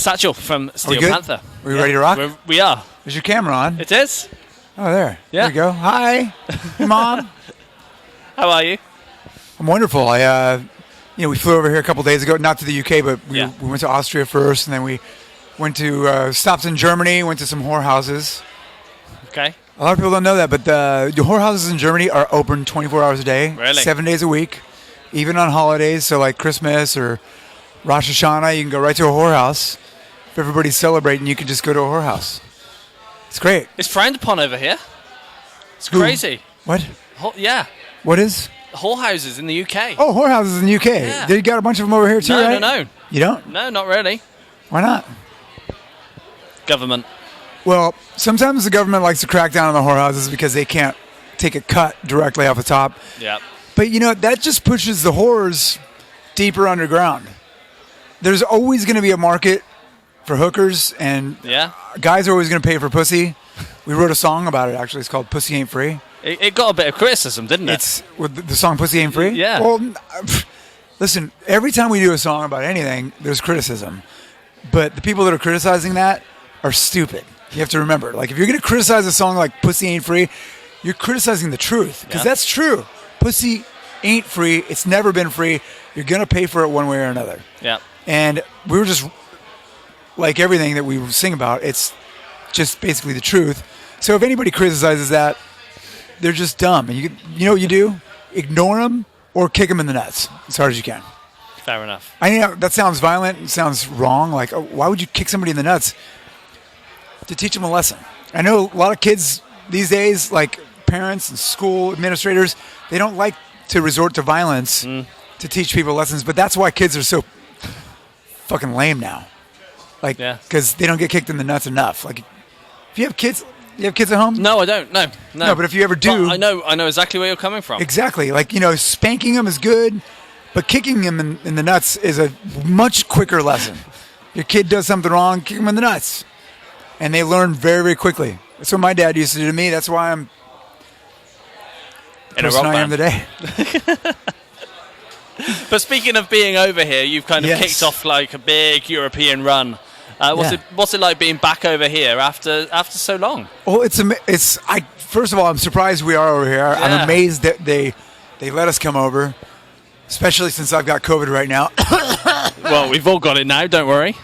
Satchel from Steel Panther. Are we ready to rock? We are. Is your camera on? It is. Oh, there. Yeah. There we go. Hi. Hey, Mom. How are you? I'm wonderful. We flew over here a couple days ago, not to the UK, but we went to Austria first, and then we went to stops in Germany, went to some whorehouses. Okay. A lot of people don't know that, but the whorehouses in Germany are open 24 hours a day, Really? 7 days a week, even on holidays. So like Christmas or Rosh Hashanah, you can go right to a whorehouse. If everybody's celebrating, you can just go to a whorehouse. It's great. It's frowned upon over here. It's crazy. What? Yeah. What is? Whorehouses in the UK. Oh, whorehouses in the UK. Yeah. They got a bunch of them over here too, right? No. You don't? No, not really. Why not? Government. Well, sometimes the government likes to crack down on the whorehouses because they can't take a cut directly off the top. Yeah. But, that just pushes the whores deeper underground. There's always going to be a market for hookers, and guys are always going to pay for pussy. We wrote a song about it, actually. It's called Pussy Ain't Free. It got a bit of criticism, didn't it? It's with the song Pussy Ain't Free? Yeah. Well, listen, every time we do a song about anything, there's criticism. But the people that are criticizing that are stupid. You have to remember, like, if you're going to criticize a song like Pussy Ain't Free, you're criticizing the truth. Because that's true. Pussy ain't free. It's never been free. You're going to pay for it one way or another. Yeah. And we were just, like everything that we sing about, it's just basically the truth. So if anybody criticizes that, they're just dumb. And you know what you do? Ignore them or kick them in the nuts as hard as you can. Fair enough. I know that sounds violent. It sounds wrong. Like, why would you kick somebody in the nuts? To teach them a lesson. I know a lot of kids these days, like parents and school administrators, they don't like to resort to violence to teach people lessons, but that's why kids are so fucking lame now. Like, because they don't get kicked in the nuts enough. Like, if you have kids at home? No, I don't. No. No, but if you ever do, I know exactly where you're coming from. Exactly. Like, spanking them is good, but kicking them in the nuts is a much quicker lesson. Your kid does something wrong, kick them in the nuts. And they learn very, very quickly. That's what my dad used to do to me. That's why I'm in a rock band. I am today. But speaking of being over here, you've kind of kicked off like a big European run. What's it like being back over here after so long? Well, first of all, I'm surprised we are over here. Yeah. I'm amazed that they let us come over, especially since I've got COVID right now. Well, we've all got it now. Don't worry.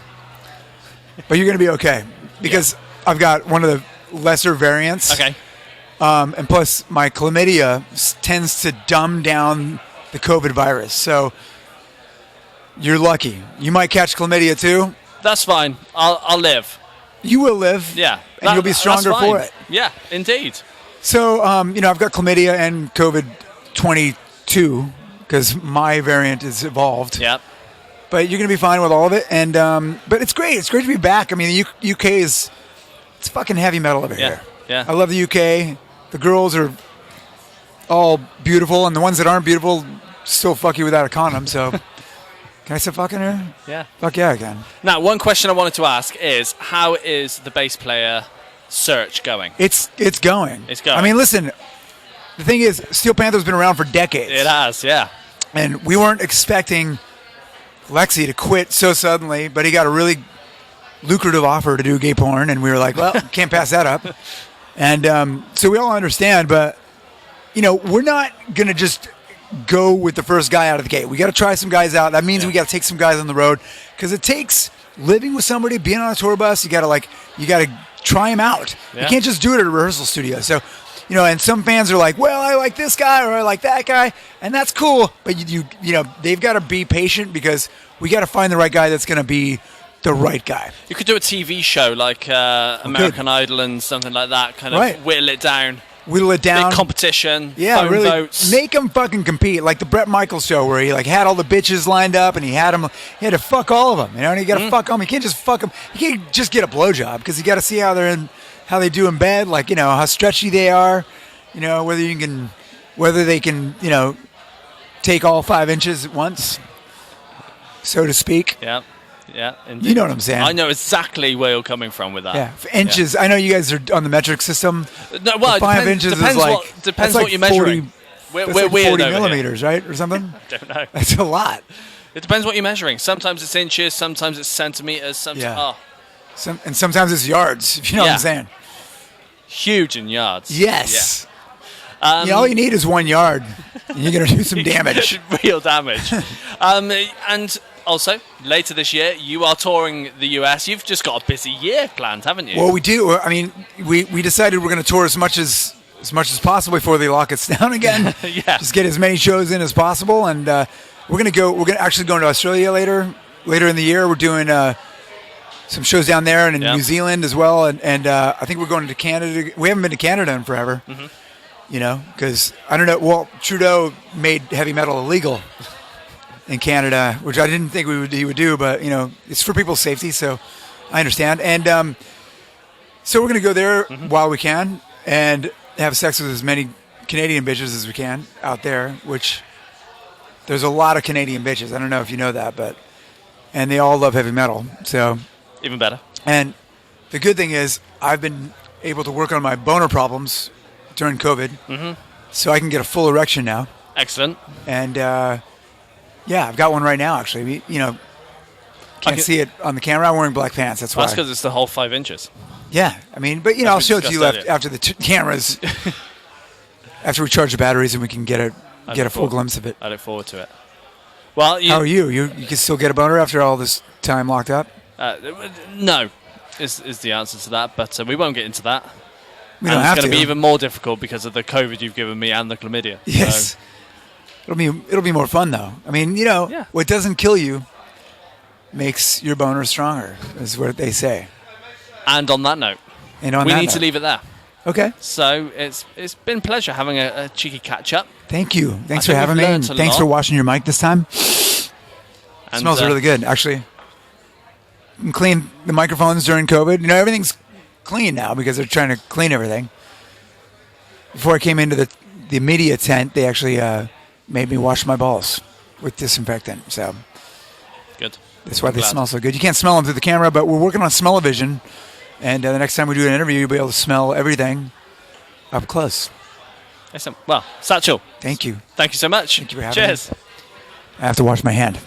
But you're going to be okay. Because I've got one of the lesser variants. Okay. And plus, my chlamydia tends to dumb down the COVID virus. So you're lucky. You might catch chlamydia too. That's fine. I'll live. You will live. Yeah. And you'll be stronger for it. Yeah, indeed. So, I've got chlamydia and COVID-22 because my variant is evolved. Yeah. But you're going to be fine with all of it. And but it's great. It's great to be back. I mean, the UK it's fucking heavy metal over here. Yeah. I love the UK. The girls are all beautiful, and the ones that aren't beautiful still fuck you without a condom. So, can I say fucking her? Yeah. Fuck yeah, I can. Now, one question I wanted to ask is, how is the bass player search going? It's going. It's going. I mean, listen, the thing is, Steel Panther's been around for decades. It has, yeah. And we weren't expecting Lexi to quit so suddenly, but he got a really lucrative offer to do gay porn, and we were like, well, can't pass that up. And so we all understand, but, we're not going to just go with the first guy out of the gate. We got to try some guys out. That means we got to take some guys on the road, because it takes living with somebody, being on a tour bus. You got to try them out. Yeah. You can't just do it at a rehearsal studio. So, and some fans are like, well, I like this guy or I like that guy, and that's cool. But you they've got to be patient, because we got to find the right guy that's going to be the right guy. You could do a TV show like American Idol and something like that, kind of whittle it down. Big competition, phone really votes. Make them fucking compete, like the Bret Michaels show, where he had all the bitches lined up and he had to fuck all of them, and you got to fuck them. You can't just fuck them. You can't just get a blowjob, because you got to see how they do in bed, like how stretchy they are, whether they can take all 5 inches at once, so to speak. Yeah. Yeah, indeed. You know what I'm saying. I know exactly where you're coming from with that. Yeah, inches. Yeah. I know you guys are on the metric system. No, well, 5 inches depends is like depends like what you're measuring. 40, we're like weird 40 over millimeters, here. right, or something. I don't know. That's a lot. It depends what you're measuring. Sometimes it's inches, sometimes it's centimeters. Sometimes it's yards, if you know what I'm saying. Huge in yards. Yes. Yeah. All you need is 1 yard, and you're going to do some damage. Real damage. And also, later this year, you are touring the US. You've just got a busy year planned, haven't you? Well, we do. I mean, we decided we're going to tour as much as possible before they lock us down again. Yeah. Just get as many shows in as possible, and we're going to actually go into Australia later in the year. We're doing some shows down there and in New Zealand as well, and I think we're going to Canada. We haven't been to Canada in forever, because I don't know. Well, Trudeau made heavy metal illegal in Canada, which I didn't think he would do, but it's for people's safety, so I understand. And so we're going to go there while we can and have sex with as many Canadian bitches as we can out there, which there's a lot of Canadian bitches. I don't know if you know that, and they all love heavy metal, so. Even better. And the good thing is I've been able to work on my boner problems during COVID, so I can get a full erection now. Excellent. And I've got one right now, actually. Can't see it on the camera. I'm wearing black pants. That's why. That's because it's the whole 5 inches. Yeah. I mean, but, I'll show it to you after the cameras, after we charge the batteries and we can get a full glimpse of it. I look forward to it. Well, how are you? You can still get a boner after all this time locked up? No, is the answer to that, but we won't get into that. We don't have to. It's going to be even more difficult because of the COVID you've given me and the chlamydia. Yes. So. It'll be more fun, though. I mean, what doesn't kill you makes your boner stronger, is what they say. And on that note, we need to leave it there. Okay. So it's been a pleasure having a cheeky catch-up. Thank you. Thanks for having me. And thanks for washing your mic this time. It smells really good, actually. You can clean the microphones during COVID. Everything's clean now because they're trying to clean everything. Before I came into the media tent, they actually made me wash my balls with disinfectant. So good. That's why they smell so good. You can't smell them through the camera, but we're working on smell-o-vision. And the next time we do an interview, you'll be able to smell everything up close. Excellent. Well, Satchel. Thank you. Thank you so much. Thank you for having me. Cheers. I have to wash my hand.